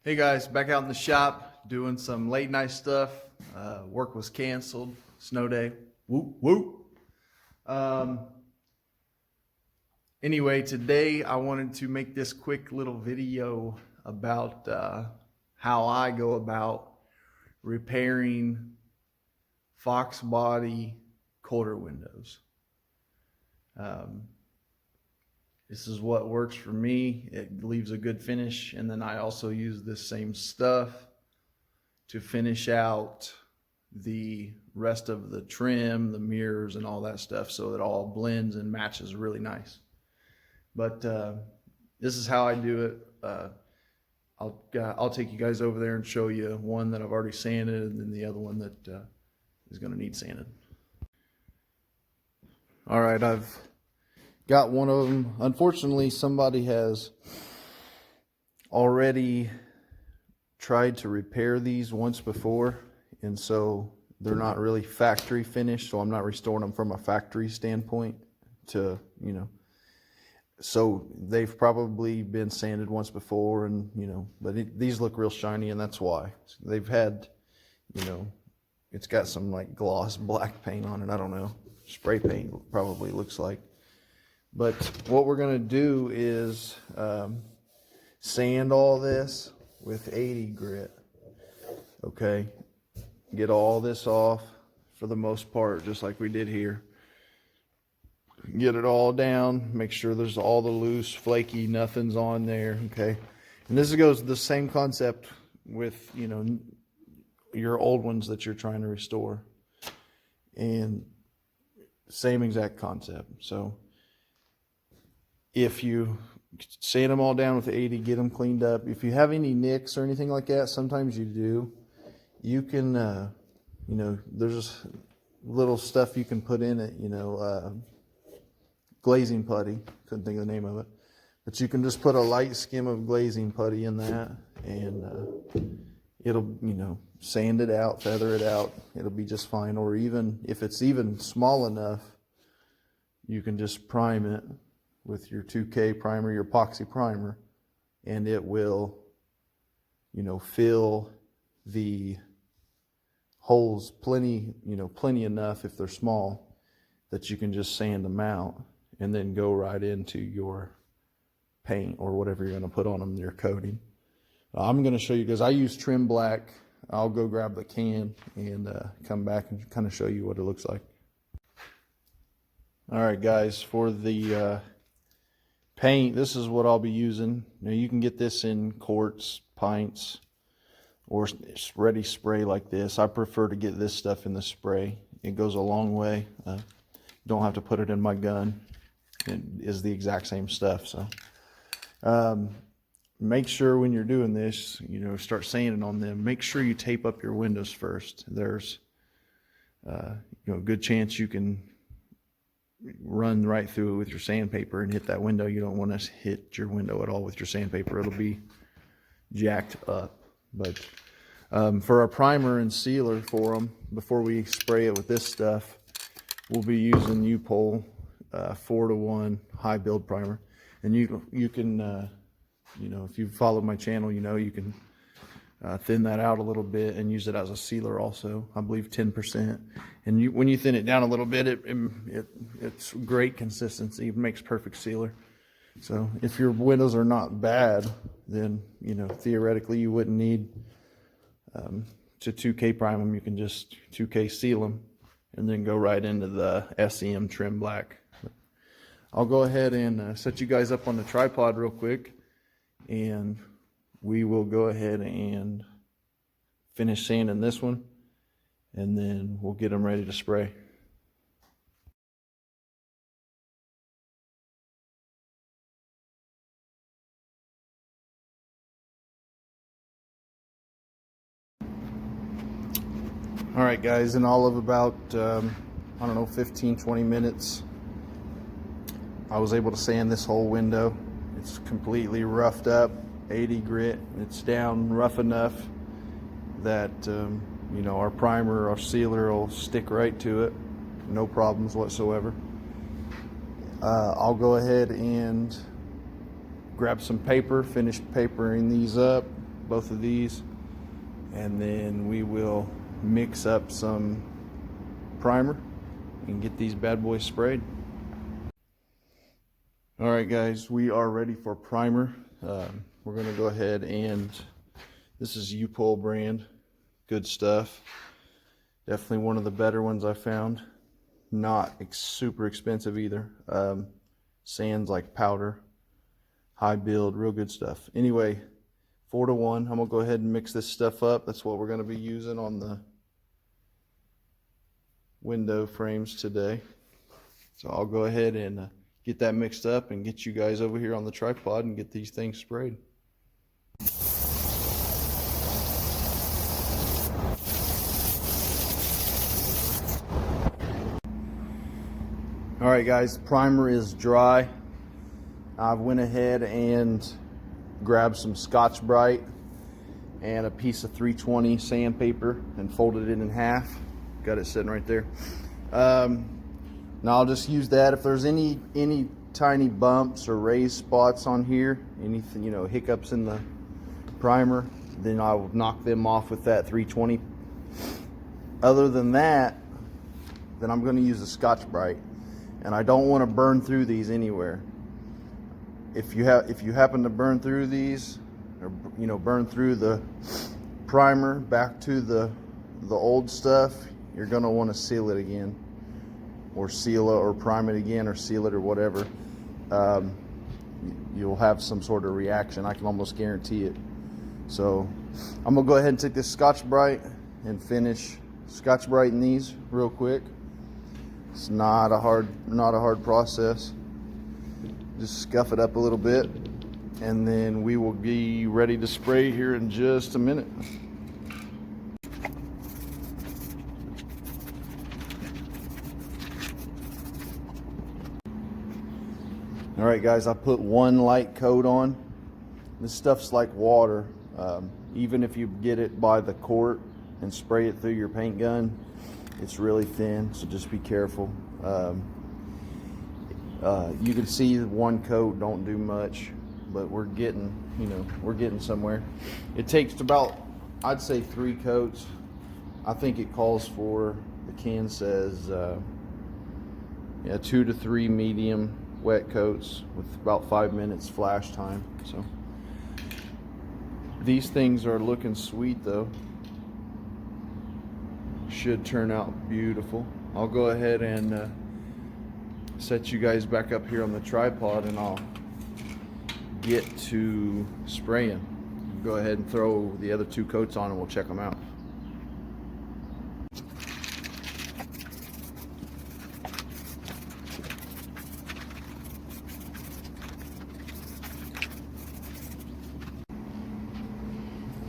Hey guys, back out in the shop doing some late night stuff. Work was canceled, snow day. Whoop whoop. Anyway, today I wanted to make this quick little video about how I go about repairing Foxbody quarter windows. This is what works for me. It leaves a good finish, and then I also use this same stuff to finish out the rest of the trim, the mirrors, and all that stuff, so it all blends and matches really nice. But this is how I do it. I'll take you guys over there and show you one that I've already sanded, and then the other one that is going to need sanded. All right, I've got one of them. Unfortunately, somebody has already tried to repair these once before, and so they're not really factory finished, so I'm not restoring them from a factory standpoint to, so they've probably been sanded once before, and but these look real shiny, and that's why. They've had, it's got some like gloss black paint on it. I don't know, spray paint probably looks like. But what we're going to do is sand all this with 80 grit. Okay, get all this off for the most part, just like we did here. Get it all down, make sure there's all the loose, flaky, nothing's on there. Okay, and this goes the same concept with your old ones that you're trying to restore, and same exact concept. So if you sand them all down with 80, get them cleaned up. If you have any nicks or anything like that, sometimes you do, you can, there's little stuff you can put in it, glazing putty. Couldn't think of the name of it. But you can just put a light skim of glazing putty in that, and it'll, sand it out, feather it out. It'll be just fine. Or even, if it's even small enough, you can just prime it with your 2K primer, your epoxy primer, and it will, fill the holes plenty enough if they're small that you can just sand them out and then go right into your paint or whatever you're going to put on them, your coating. I'm going to show you, because I use trim black. I'll go grab the can and come back and kind of show you what it looks like. All right, guys, for the paint, this is what I'll be using. Now, you can get this in quarts, pints, or ready spray like this. I prefer to get this stuff in the spray. It goes a long way. Don't have to put it in my gun. It is the exact same stuff. So make sure when you're doing this, start sanding on them, make sure you tape up your windows first. There's a good chance you can run right through it with your sandpaper and hit that window. You don't want to hit your window at all with your sandpaper. It'll be jacked up. But for our primer and sealer for them, before we spray it with this stuff, we'll be using U-Pole 4-to-1 high build primer. And you can if you've followed my channel, you can thin that out a little bit and use it as a sealer also. I believe 10%. And when you thin it down a little bit, it's great consistency. It makes perfect sealer. So if your windows are not bad, then theoretically you wouldn't need to 2K prime them. You can just 2K seal them and then go right into the SEM trim black. I'll go ahead and set you guys up on the tripod real quick, and we will go ahead and finish sanding this one, and then we'll get them ready to spray. All right, guys, in all of about, 15-20 minutes, I was able to sand this whole window. It's completely roughed up, 80 grit. It's down rough enough that our primer, our sealer will stick right to it, no problems whatsoever. I'll go ahead and grab some paper, finish papering these up both of these, and then we will mix up some primer and get these bad boys sprayed. All right, guys, we are ready for primer. We're going to go ahead and, this is U-Pol brand, good stuff. Definitely one of the better ones I found. Not super expensive either. Sands like powder, high build, real good stuff. Anyway, 4-to-1. I'm gonna go ahead and mix this stuff up. That's what we're gonna be using on the window frames today. So I'll go ahead and get that mixed up and get you guys over here on the tripod and get these things sprayed. All right, guys, primer is dry. I went ahead and grabbed some Scotch-Brite and a piece of 320 sandpaper and folded it in half. Got it sitting right there. Now I'll just use that. If there's any tiny bumps or raised spots on here, anything, you know, hiccups in the primer, then I'll knock them off with that 320. Other than that, then I'm going to use the Scotch-Brite, and I don't want to burn through these anywhere. If you happen to burn through these, or you know, burn through the primer back to the old stuff, you're going to want to seal it again, or seal it, or prime it again, or seal it, or whatever. You'll have some sort of reaction. I can almost guarantee it. So I'm gonna go ahead and take this Scotch-Brite and finish Scotch-Briting these real quick. It's not a hard process. Just scuff it up a little bit, and then we will be ready to spray here in just a minute. All right, guys, I put one light coat on. This stuff's like water. Even if you get it by the quart and spray it through your paint gun, it's really thin, so just be careful. You can see one coat don't do much, but we're getting somewhere. It takes about, I'd say, 3 coats. I think it calls for, the can says 2 to 3 medium wet coats with about 5 minutes flash time. So these things are looking sweet though. Should turn out beautiful. I'll go ahead and set you guys back up here on the tripod, and I'll get to spraying. Go ahead and throw the other 2 coats on and we'll check them out.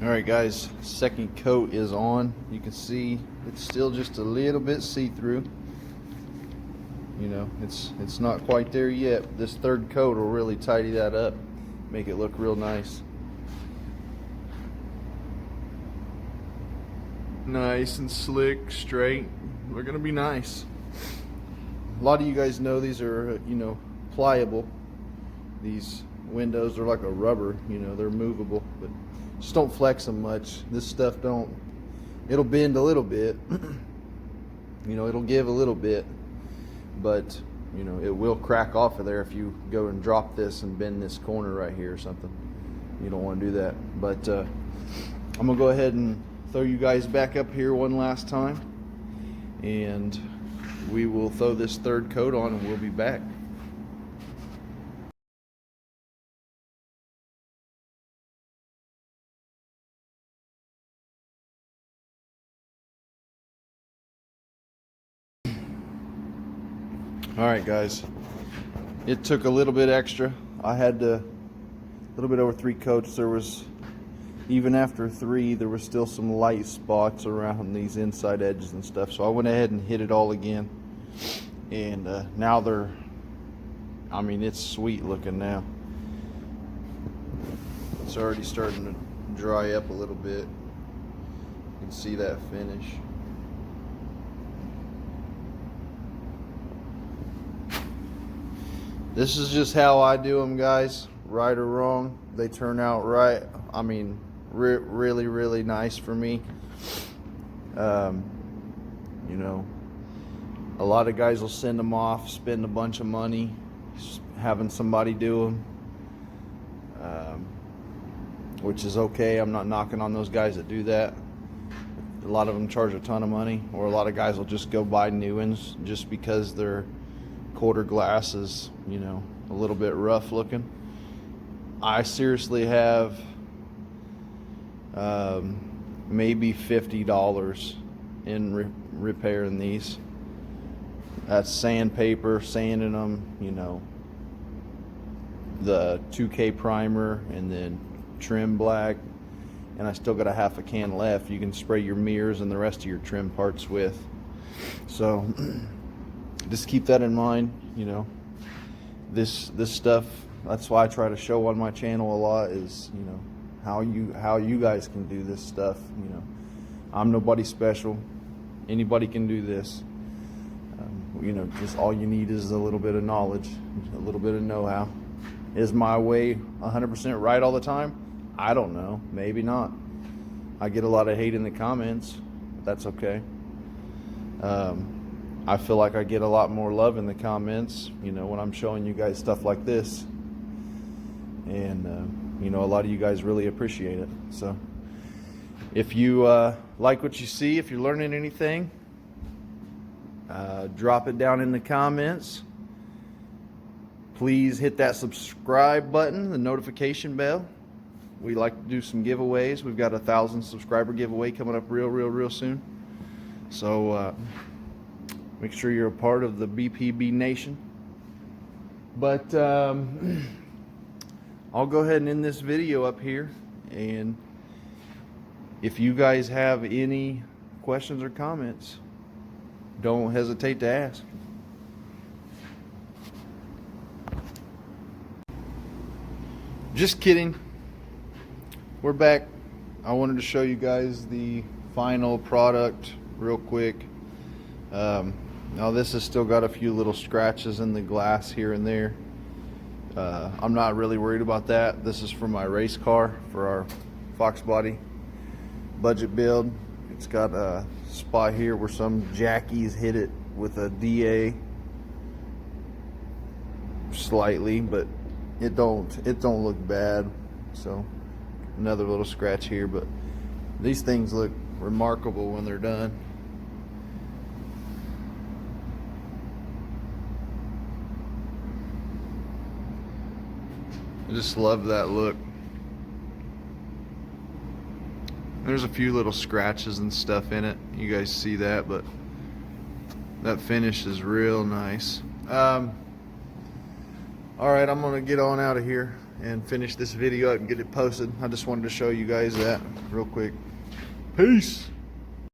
All right, guys, second coat is on. You can see it's still just a little bit see-through. You know, it's not quite there yet. This third coat will really tidy that up, make it look real nice. Nice and slick, straight. They're gonna be nice. A lot of you guys know these are, you know, pliable. These windows are like a rubber, you know, they're movable, but just don't flex them much. This stuff it'll bend a little bit. You know, it'll give a little bit, but you know, it will crack off of there if you go and drop this and bend this corner right here or something. You don't want to do that. But I'm gonna go ahead and throw you guys back up here one last time, and we will throw this third coat on and we'll be back. All right, guys, it took a little bit extra. I had a little bit over 3 coats. There was, even after 3, there was still some light spots around these inside edges and stuff. So I went ahead and hit it all again, and now I mean, it's sweet looking now. It's already starting to dry up a little bit. You can see that finish. This is just how I do them, guys. Right or wrong, they turn out right. I mean, really nice for me. You know, a lot of guys will send them off, spend a bunch of money having somebody do them, which is okay. I'm not knocking on those guys that do that. A lot of them charge a ton of money, or a lot of guys will just go buy new ones just because their quarter glass is, you know, a little bit rough looking. I seriously have maybe $50 in repairing these. That's sandpaper, sanding them, you know, the 2K primer, and then trim black. And I still got a half a can left. You can spray your mirrors and the rest of your trim parts with. So just keep that in mind. You know, this stuff, that's why I try to show on my channel a lot, is, you know, how you guys can do this stuff. You know, I'm nobody special. Anybody can do this. You know, just all you need is a little bit of knowledge, a little bit of know-how. Is my way 100% right all the time? I don't know. Maybe not. I get a lot of hate in the comments. But that's okay. I feel like I get a lot more love in the comments, you know, when I'm showing you guys stuff like this. And, you know, a lot of you guys really appreciate it. So if you like what you see, if you're learning anything, drop it down in the comments. Please hit that subscribe button, the notification bell. We like to do some giveaways. We've got a 1,000 subscriber giveaway coming up real soon. So make sure you're a part of the BPB Nation. But I'll go ahead and end this video up here. And if you guys have any questions or comments, don't hesitate to ask. Just kidding. We're back. I wanted to show you guys the final product real quick. Now this has still got a few little scratches in the glass here and there. I'm not really worried about that. This is for my race car, for our Foxbody budget build. It's got a spot here where some jackies hit it with a DA slightly, but it don't look bad. So another little scratch here, but these things look remarkable when they're done. I just love that look. There's a few little scratches and stuff in it. You guys see that, but that finish is real nice. Alright, I'm gonna get on out of here and finish this video up and get it posted. I just wanted to show you guys that real quick. Peace.